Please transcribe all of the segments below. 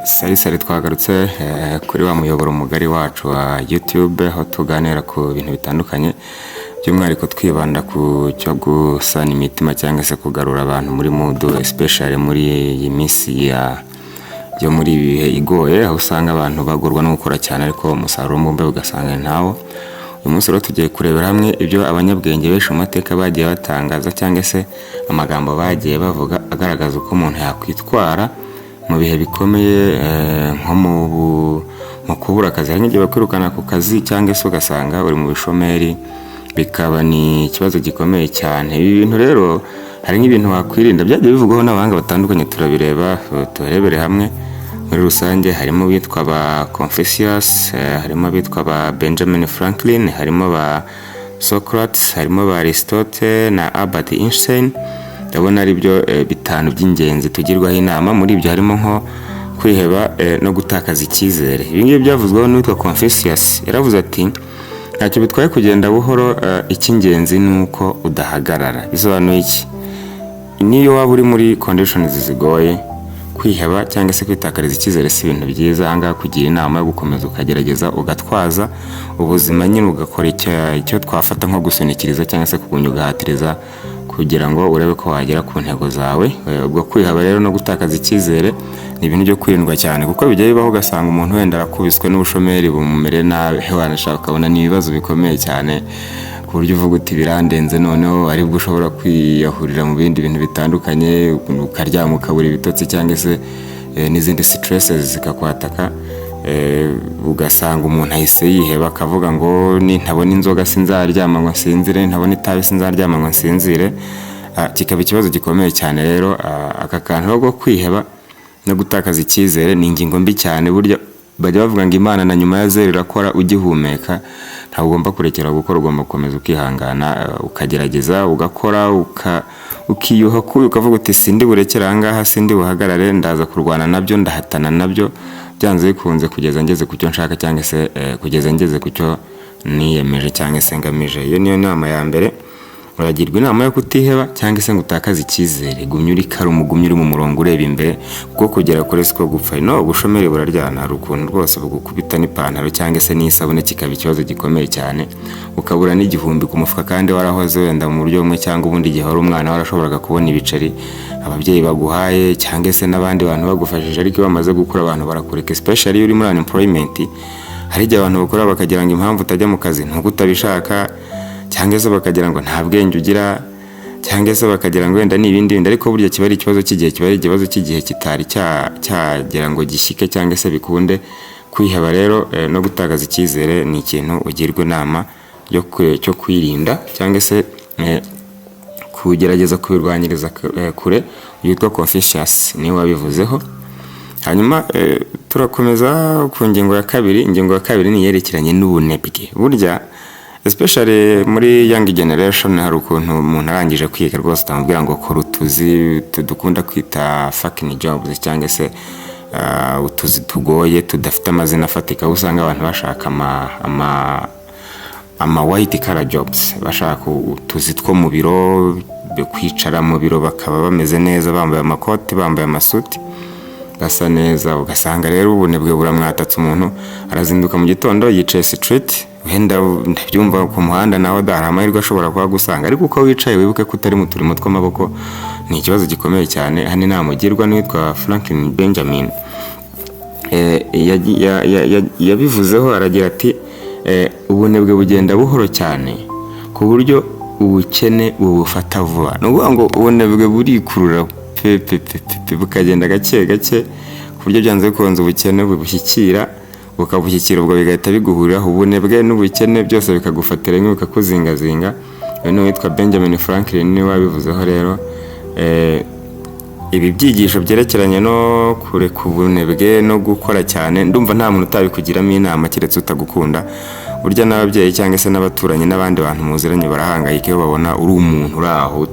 Sari twagarutse kuri wa muyoboro mugari wacu wa YouTube aho tuganira ku bintu bitandukanye by'umwihariko twibanda ku cyo gusana imitima cyangwa se kugarura abantu muri mood especially muri iyi minsi yo muri ibihe igoye aho usanga abantu bagorwa no gukora cyane ariko umusaruro mbumbe ugasanga ntawo. Uyu munsi rero tugiye kurebera hamwe ibyo abanyabwenge benshi mu mateka bagiye batangaza cyangwa se amagambo bagiye bavuga agaragaza uko umuntu yakwitwara mu bihe bikomeye nko mu kubura akazi, hari nk'igihe bakwirukana ku kazi cyangwa se ugasanga uri mu bishomeri bikaba ni ikibazo gikomeye cyane. Ibi bintu rero hari nk'ibintu wakwirinda byagiye bivugwaho n'abahanga batandukanye, turabireba turebere hamwe. Muri rusange harimo bitwa ba Confucius, harimo bitwa ba Benjamin Franklin, harimo ba Socrates, harimo ba Aristotle na Albert Einstein. Ndabona ari byo bitanu by'ingenzi tugirwaho inama. Muri ibyo harimo nko kwiheba no gutakaza icyizere. Ibi ngibi byavuzweho n'uwitwa Confucius, yaravuze ati ntacyo bitwaye kugenda buhoro, icy'ingenzi ni uko udahagarara. Bisobanuye iki? Niyo waba uri muri conditions zigoye, kwiheba cyangwa se kwitakariza icyizere si ibintu byiza. Ahangaha kugira inama yo gukomeza ukagerageza ugatwaza ubuzima nyine, ugakora icyo twafata nko gusunikiriza cyangwa se kugumya ugahatiriza kugira ngo urebe ko wagera ku ntego zawe. Ubwo kwiheba rero no gutakaza icyizere ni ibintu byo kwirindwa cyane, kuko bijya bibaho ugasanga umuntu wenda arakubiswe n'ubushomeri bumumere nabi, wanashaka ukabona ni ibibazo bikomeye cyane ku buryo uvuga uti birandenze, noneho aribwo ushobora kwiyahurira mu bindi bintu bitandukanye, ukaryama ukabura ibitotsi cyangwa se n'izindi stresses zikakwataka. Ugasanga umuntu ahise yiheba akavuga ngo ntabona inzoga sinzaryama ngo nsinzire, ntabona itabi sinzaryama ngo nsinzire. Kikaba ikibazo gikomeye cyane. Rero aka kantu ko kwiheba no gutakaza icyizere ni ingingo mbi cyane. Burya bajya bavuga ngo Imana na nyuma ya zero irakora ugihumeka. Ntabwo ugomba kurekera gukora, ugomba gukomeza ukihangana, ukagerageza ugakora, ukiyuha ukavuga uti sindi burekera ahangaha, sindi buhagarare, ndaza kurwana nabyo, ndahatana nabyo byanze bikunze kugeza ngeze ku cyo nshaka cyangwa se kugeza ngeze ku cyo niyemeje cyangwa se ngamije. Iyo niyo nama ya mbere. Uragirwa inama yo kutiheba cyangwa se ngo utakaze icyizere. Gumya uri karumu, gumya uri mu murongo ureba imbere, kuko kugera kure siko gupfa. No, ubushomeri buraryana, hari ukuntu rwose bugukubita n'ipantaro cyangwa se n'isabune kikaba ikibazo gikomeye cyane, ukabura n'igihumbi ku mufuka kandi warahoze wenda mu buryo bumwe cyangwa ubundi. Igihe wari umwana warashoboraga kubona ibiceri ababyeyi baguhaye cyangwa se n'abandi bantu bagufashije, ariko iyo bamaze gukura abantu barakureka, especially iyo uri muri unemployment. Hari igihe abantu bakora bakagira ngo impamvu utajya mu kazi nuko utabishaka, cyangwa se bakagira ngo nta bwenge ugira, cyangwa se bakagira ngo wenda n'ibindi bindi, ariko burya kiba ari ikibazo cy'igihe, kiba ari ikibazo cy'igihe kitari cyagera ngo gishyike cyangwa se bikunde. Kwiheba rero no gutakaza icyizere ni ikintu ugirwa inama cyo kwirinda cyangwa se kugerageza kubirwanyiriza kure. Yitwa Confucius niwe wabivuzeho. Hanyuma turakomeza ku ngingo ya kabiri. Ingingo ya kabiri ni yerekeranye n'ubunebwe. Burya especially muri young generation hari ukuntu umuntu arangije kwiga rwose utamubwira ngo kora utuzi dukunda kwita fucking jobs cyangwa se utuzi tugoye tudafite amazina afatika. Usanga abantu bashaka ama white collar jobs, bashaka utuzi two mu biro, kwicara mu biro bakaba bameze neza, bambaye amakoti, bambaye amasuti, basa neza. Ugasanga rero ubunebwe buramwatatse, umuntu arazinduka mu gitondo yicaye straight, wenda ndabyumva ku muhanda naho hari amahirwe ashobora kuba gusanga, ariko uko wicaye wibuke ko utari mu turimo tw'amaboko. Ni ikibazo gikomeye cyane. Hano inama ugirwa n'uwitwa Franklin Benjamin, yabivuzeho aragira ati ubunebwe bugenda buhoro cyane ku buryo ubukene bubufata vuba. Ni ukuvuga ngo ubunebwe burikurura bukagenda gake gake ku buryo byanze bikunze ubukene bubushyikira, ukabushyikira ubwo bigahita biguhuriraho. Ubunebwe n'ubukene byose bikagufatira rimwe bikakuzingazinga. Uyu ni uwitwa Benjamin Franklin niwe wabivuzeho. Rero ibi byigisho byerekeranye no kureka ubunebwe no gukora cyane, ndumva nta muntu utabikugiramo inama keretse utagukunda. Burya n'ababyeyi cyangwa se n'abaturanyi n'abandi bantu muziranye barahangayika iyo babona uri umuntu uri aho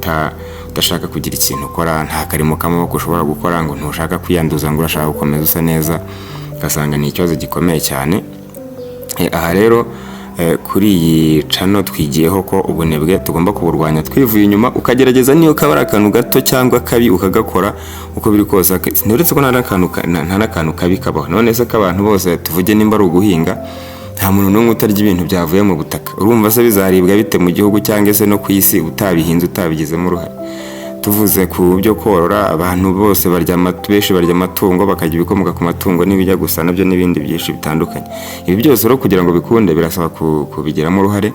udashaka kugira ikintu ukora, nta karimo k'amaboko ushobora gukora, ngo ntushaka kwiyanduza ngo urashaka gukomeza usa neza. Ugasanga ni ikibazo gikomeye cyane. Aha rero kuri iyi cano twigiyeho ko ubunebwe tugomba kuburwanya twivuye inyuma, ukagerageza niyo kaba ari akantu gato cyangwa kabi ukagakora uko biri kose. Uretse ko nta n'akantu kabi kabaho. None se ko abantu bose tuvuge nimba ari uguhinga, nta muntu n'umwe utarya ibintu byavuye mu butaka. Urumva se bizaribwa bite mu gihugu cyangwa se no ku isi utabihinze utabigizemo uruhare? Tuvuze ku byo korora, abantu bose benshi barya amatungo, bakarya ibikomoka ku matungo n'ibijya gusa nabyo n'ibindi byinshi bitandukanye. Ibi byose rero kugira ngo bikunde birasaba kubigiramo uruhare.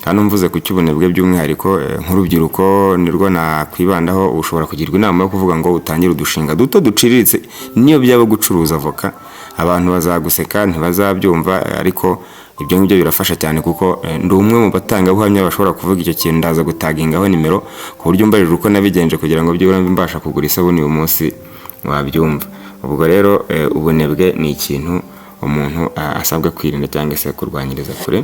Hano mvuze ku cy'ubunebwe by'umwihariko nk'urubyiruko nirwo nakwibandaho. Ushobora kugirwa inama yo kuvuga ngo utangire udushinga duto duciriritse, niyo byaba gucuruza avoka. Abantu bazaguseka ntibazabyumva, ariko ibyo ngibyo birafasha cyane kuko ndi umwe mu batangabuhamya bashobora kuvuga icyo kintu. Ndaza gutagingaho nimero ku buryo mbarira uko nabigenje kugira ngo byibura mbasha kugura isabune uyu munsi wabyumva. Ubwo rero ubunebwe ni ikintu umuntu asabwa kwirinda cyangwa se kurwanyiriza kure.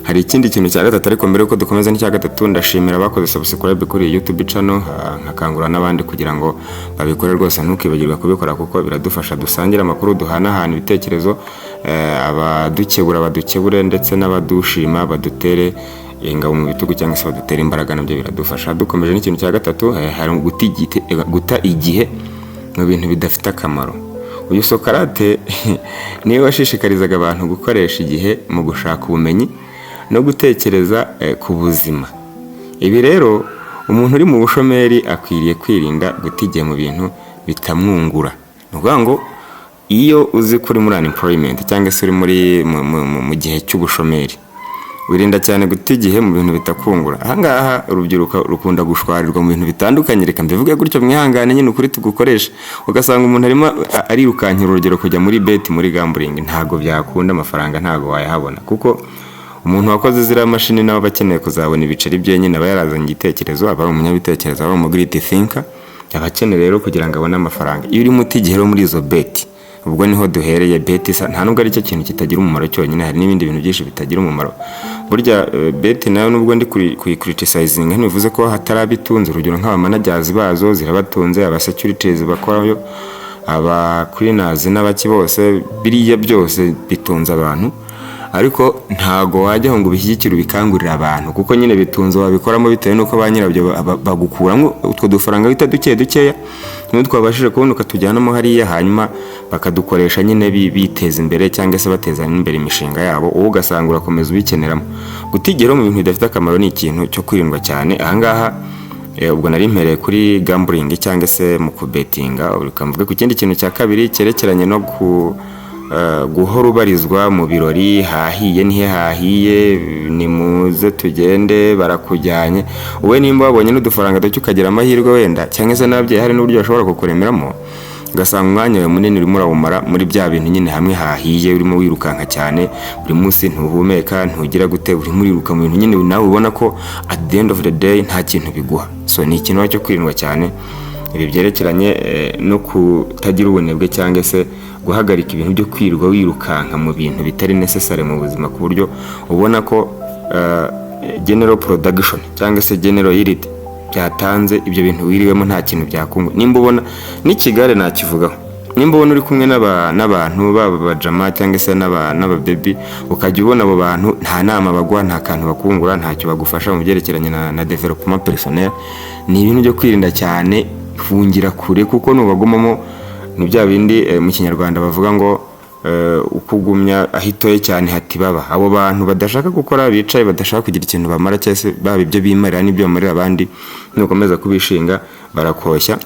Hari ikindi kintu cya gatatu, ariko mbere yuko dukomeza n'icya gatatu, ndashimira abakoze subscribe kuri YouTube channel, nkakangura n'abandi kugira ngo babikore rwose. Ntukibagirwe kubikora kuko biradufasha dusangira amakuru, duhanahana ibitekerezo, abadukebura badukebure ndetse n'abadushima badutere ingabo mu bitugu cyangwa se badutere imbaraga, nabyo biradufasha. Dukomeje n'ikintu cya gatatu, hari guta igihe mu bintu bidafite akamaro. Uyu Sokarate niwe washishikarizaga abantu gukoresha igihe mu gushaka ubumenyi no gutekereza ku buzima. Ibi rero umuntu uri mu bushomeri akwiriye kwirinda guta igihe mu bintu bitamwungura. Ni ukuvuga ngo iyo uzi kuri muri unemployment cyangwa se uri mu gihe cy'ubushomeri, wirinda cyane guta igihe mu bintu bitakungura. Ahangaha urubyiruko rukunda gushwarirwa mu bintu bitandukanye, reka mbivuge gutyo mwihangane nyine ukuri tugukoresha. Ugasanga umuntu arimo arirukankira urugero kujya muri bet, muri gambling. Ntago byakunda, amafaranga ntago wayahabona kuko umuntu wakoze ziriya mashini nawe bakeneye kuzabona ibiceri bye nyine aba yarazanye igitekerezo, aba ari umunyabitekerezo, aba umugreat thinker, abakeneye rero kugira ngo abone amafaranga. Iyo uri muti igihe muri izo bet, ubwo niho duhereye. Bet nta nubwo ari cyo kintu kitagira umumaro cyonyine, hari n'ibindi bintu byinshi bitagira umumaro. Burya bet nayo nubwo ndi criticizinga ntibivuze ko hatarabitunze. Urugero nk'abamanagers bazo zirabatunze, aba securities bakorayo, aba cleaners n'abaki bose, biriya byose bitunze abantu. Ariko ntago wajya ngo bishyigikire ubikangurira abantu kuko nyine bitunze wabikoramo bitewe nuko ba nyirabyo bagukuramo utwo dufaranga bita dukeya n'utwo twabashije kubona ukatujyanamo hariya, hanyuma bakadukoresha nyine biteza imbere cyangwa se bateza imbere imishinga yabo, uwo ugasanga urakomeza ubikeneramo. Gutigera mu bintu bidafite akamaro ni ikintu cyo kwirindwa cyane. Ahangaha ubwo nari mpereye kuri gambling cyangwa se mu kubetinga. Ukamvuga ku kindi kintu cya kabiri cyerekeranye no guhora ubarizwa mu birori, hahiye nihe hahiye, ni muze tugende barakujyanye. Uwe nimba wabonye n'udufaranga duke ukagira amahirwe wenda cyangwa se n'ababyeyi hari n'uburyo bashobora kukuremeramo, ugasanga umwanya wawe munini urimo urawumara muri bya bintu nyine hamwe hahiye, urimo wirukanka cyane, buri munsi ntuhumeka, ntugira gute, urimo uriruka mu bintu nyine nawe ubona ko at the end of the day nta kintu biguha. So ni ikintu cyo kwirindwa cyane. Ibi byerekeranye no kutagira ubunebwe cyangwa se guhagarika ibintu byo kwirirwa wirukanka mu bintu bitari necessary mu buzima, ku buryo ubona ko general production cyangwa se general yield byatanze ibyo bintu wiriwemo nta kintu byakungu. Nimba ubona n'ikigare nakivugaho, nimba ubona uri kumwe n'abantu baba bajama cyangwa se n'ababebi, ukajya ubona abo bantu nta nama bagwa, nta kantu bakungura, ntacyo bagufasha mu byerekeranye na development personnel, ni ibintu byo kwirinda cyane. Fungira kure kuko nubagumamo ni bya bindi mu Kinyarwanda bavuga ngo ukugumya ahitoye cyane hatibaba. Abo bantu badashaka gukora, bicaye badashaka kugira ikintu bamara cyese, baba ibyo bimarira n'ibyo bamarira abandi, nukomeza kubishinga barakoshya.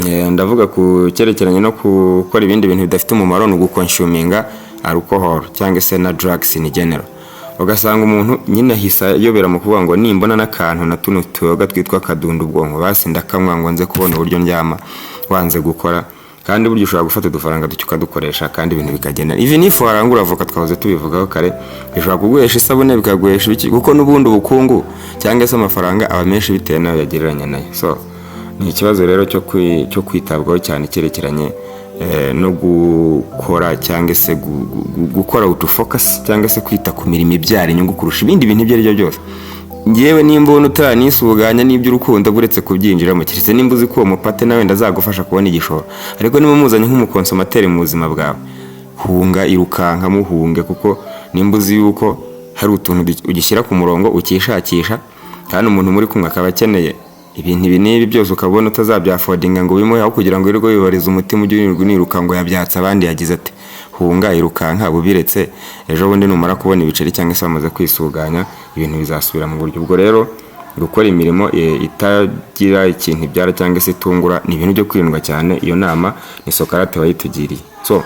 Ndavuga ku cyerekeranye no gukora ibindi bintu bidafite umumaro, no gukonsuminga alcohol cyangwa se na drugs in general. Ugasanga umuntu nyine hisa yobera mu kuvuga ngo nimbona n'akantu na tuno tuyoga twitwa kadunda ubwonko basi ndakamwa ngo nze kubona uburyo ndyama, wanze gukora. Kandi buryo ushobora gufata udufaranga ducyuka dukoresha kandi ibintu bikagenda. Even if warangura avoka twahoze tubivugaho kare, bishobora kuguhesha isabune bikaguhesha ibiki, kuko n'ubundi ubukungu cyangwa se amafaranga aba menshi bitewe nayo yagereranya nayo. So ni ikibazo rero cyo kwitabwaho cyane cyerekeranye no gukora cyangwa se gukora autofocus cyangwa se kwita ku mirimo ibyara inyungu kurusha ibindi bintu ibyo ari byo byose. Ngewe nimba ubona utanisuganya n'iby'urukundo buretse kubyinjiramo, kiretse nimba uzi ko uwo mupate nawe ndazagufasha kubona igishoro. Ariko niba muzanye nk'umukonsomateri mu buzima bwawe, hunga irukanka muhunge, kuko nimba uzi yuko hari utuntu ugishyira ku murongo ukishakisha kandi umuntu muri kumwe akaba akeneye ibintu ibi n'ibi byose ukabona utazabyafodinga ngo bimuhe, aho kugira ngo wirirwe wibariza umutima ujye niruka ngo yabyatse abandi yagize ati hunga irukanka bubiretse ejo bundi numara kubona ibiceri cyangwa se bamaze kwisuganya ibintu bizasubira mu buryo. Ubwo rero gukora imirimo itagira ikintu ibyara cyangwa se itungura ni ibintu byo kwirindwa cyane. Iyo nama ni Socrate wayitugiriye. So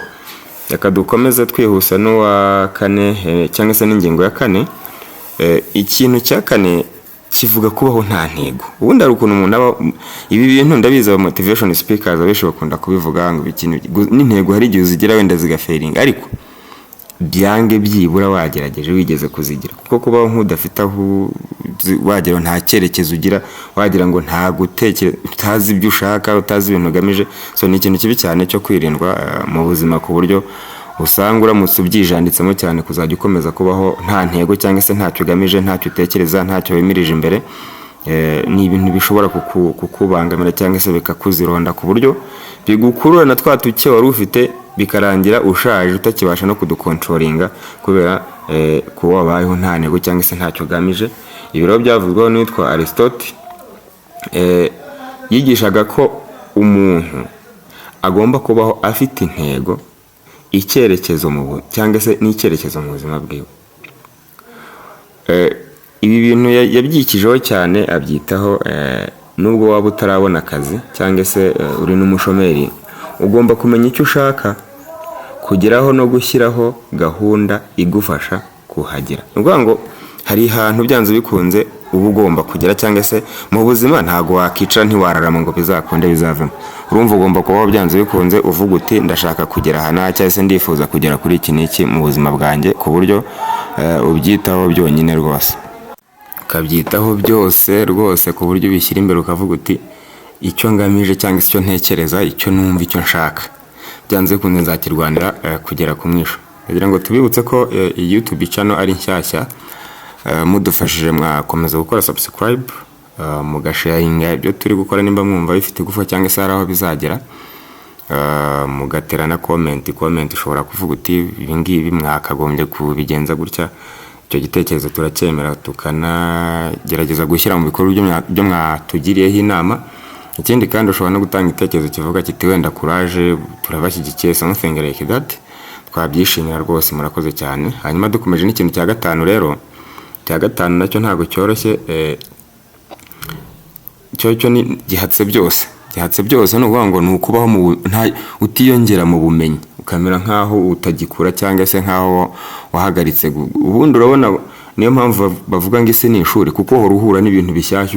reka dukomeze twihuse n'uwa kane cyangwa se n'ingingo ya kane. Ikintu cya kane kivuga kubaho nta ntego. Ubundi ari ukuntu umuntu aba, ibi bintu ndabizi aba motivation speakers abenshi bakunda kubivuga ngo ikintu n'intego hari igihe uzigira wenda zigaferinga, ariko byange byibura wagerageje wigeze kuzigira, kuko kubaho nk'udafite aho wagera nta cyerekezo ugira, wagira ngo nta gutekereza, utazi ibyo ushaka, utazi ibintu ugamije. So ni ikintu kibi cyane cyo kwirindwa mu buzima, ku buryo usanga uramutse ubyijanditsemo cyane kuzajya ukomeza kubaho nta ntego cyangwa se ntacyo ugamije, ntacyo utekereza, ntacyo wimirije imbere. Ni ibintu bishobora kukubangamira cyangwa se bikakuzironda, ku buryo bigukurura na twa tuke wari ufite bikarangira ushaje utakibasha no kudukontrolinga kubera ko wabayeho nta ntego cyangwa se ntacyo ugamije. Ibiro byavuzweho n'uwitwa Aristote, yigishaga ko umuntu agomba kubaho afite intego, icyerekezo cyangwa se n'icyerekezo mu buzima bwiwe. Ibi bintu yabyikijeho cyane, abyitaho. Nubwo waba utarabona akazi cyangwa se uri n'umushomeri, ugomba kumenya icyo ushaka, kugeraho no gushyiraho gahunda igufasha kuhagera. Ni ukuvuga ngo hari ahantu byanze bikunze uba ugomba kugera, cyangwa se mu buzima ntago wakicara ntiwararama ngo bizakunde bizavemo. Urumva ugomba kubaho byanze bikunze uvuga uti ndashaka kugera hano, cyangwa se ndifuza kugera kuri iki n'iki mu buzima bwanjye, ku buryo ubyitaho byonyine rwose, ukabyitaho byose rwose, ku buryo ubishyira imbere ukavuga uti icyo ngamije cyangwa se icyo ntekereza, icyo numva, icyo nshaka, byanze bikunze nzakirwanira kugera ku mwisho. Kugira ngo tubibutse ko iyi YouTube channel ari nshyashya, mudufashije mwakomeza gukora subscribe, mugasharinga ibyo turi gukora nimba mwumva bifite gufa cyangwa se hari aho bizagera, mugaterana comment ushobora kuvuga uti ibi ngibi mwakagombye kubigenza gutya. Icyo gitekerezo turacyemera, tukanagerageza gushyira mu bikorwa byo mwatugiriyeho inama. Ikindi kandi ushobora no gutanga igitekerezo kivuga kiti wenda courage, turabashyigikiye, something like that, twabyishimira rwose. Murakoze cyane. Hanyuma dukomeje n'ikintu cya gatanu rero. Cya gatanu nacyo ntabwo cyoroshye, cyo ni gihatse byose. Gihatse byose ni ukuvuga ngo ni ukubaho utiyongera mu bumenyi, ukamera nk'aho utagikura cyangwa se nk'aho wahagaritse. Ubundi urabona niyo mpamvu bavuga ngo isi ni ishuri, kuko uhora uhura n'ibintu bishyashya,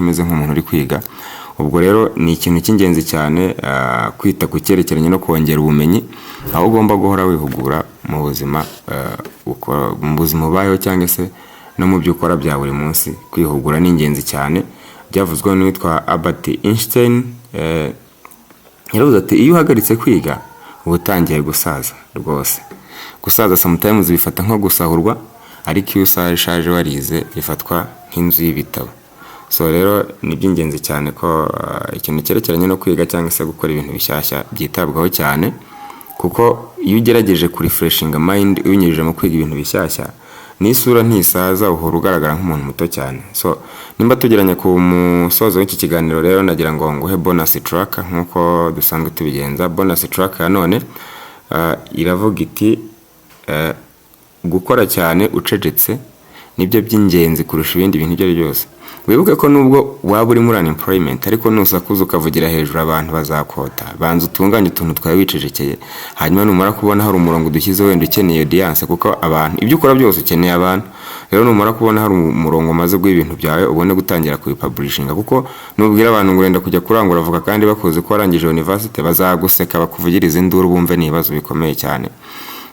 umeze nk'umuntu uri kwiga. Ubwo rero ni ikintu cy'ingenzi cyane kwita ku cyerekeranye no kongera ubumenyi, aho ugomba guhora wihugura mu buzima, mu buzima ubayeho cyangwa se no mu byo ukora bya buri munsi. Kwihugura ni ingenzi cyane. Byavuzweho n'uwitwa Albert Einstein, yaravuze ati iyo uhagaritse kwiga uba utangiye gusaza rwose. Gusaza sometimes bifata nko gusahurwa, ariko iyo ushaje warize bifatwa nk'inzu y'ibitabo. So rero ni by'ingenzi cyane ko ikintu cyerekeranye no kwiga cyangwa se gukora ibintu bishyashya byitabwaho cyane, kuko iyo ugerageje kurefreshinga mind ubinyujije mu kwiga ibintu bishyashya, n'isura ntisaza, uhora ugaragara nk'umuntu muto cyane. So nimba tugeranye ku musozo w'iki kiganiro rero, nagira ngo nguhe bonus track nk'uko dusanzwe tubigenza. Bonus track ya none iravuga iti gukora cyane ucecetse nibyo by'ingenzi kurusha ibindi bintu ibyo ari byose. Wibuke ko nubwo waba uri muri unemployment, ariko nusakuza ukavugira hejuru abantu bazakota. Banza utunganye utuntu twawe wicecekeye, hanyuma numara kubona hari umurongo dushyize wenda ukeneye audience, kuko abantu ibyo ukora byose ukeneye abantu. Rero numara kubona hari umurongo umaze gw'ibintu byawe, ubone gutangira kubipublishinga, kuko nubwira abantu ngo wenda kujya kurangura avuga kandi bakoze ko warangije university, bazaguseka bakuvugiriza induru bumve n'ibibazo bikomeye cyane.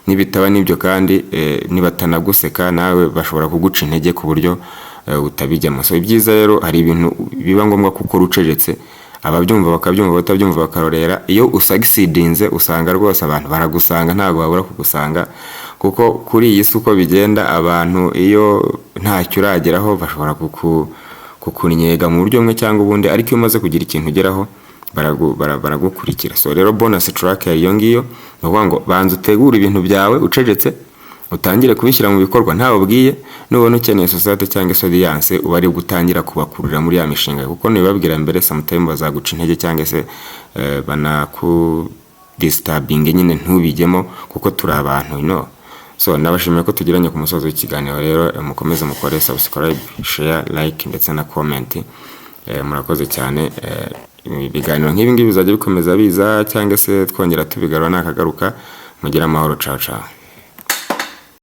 Nibitaba nibyo kandi nibatanaguseka nawe bashobora kuguca intege ku buryo utabijyamo. So ibyiza rero hari ibintu biba ngombwa kuko rucecetse, ababyumva bakabyumva, batabyumva bakarorera. Iyo usucceedinze usanga rwose abantu baragusanga, ntago babura kugusanga, kuko kuri iyi si uko bigenda, abantu iyo ntacyo urageraho bashobora kukunyega mu buryo bumwe cyangwa ubundi, ariko iyo umaze kugira ikintu ugeraho baragukurikira. So rero bonus track iyo ngiyo ni ukuvuga ngo banza utegura ibintu byawe ucecetse, utangire kubishyira mu bikorwa ntawe ubwiye. Nubona ukeneye societe cyangwa se audience uba ari gutangira kubakurira muri ya mishinga, kuko nibabwira mbere sometimes bazaguca intege cyangwa se banaku disturbing nyine ntubijyemo, kuko turi abantu So nabashimiye ko tugiranye ku musozo w'ikiganiro rero, mukomeze mukore subscribe, share, like ndetse na comment. Murakoze cyane. Ibiganiro nk'ibi ngibi bizajya bikomeza biza cyangwa se twongera tubigarura nakagaruka. Mugira amahoro, ciao ciao.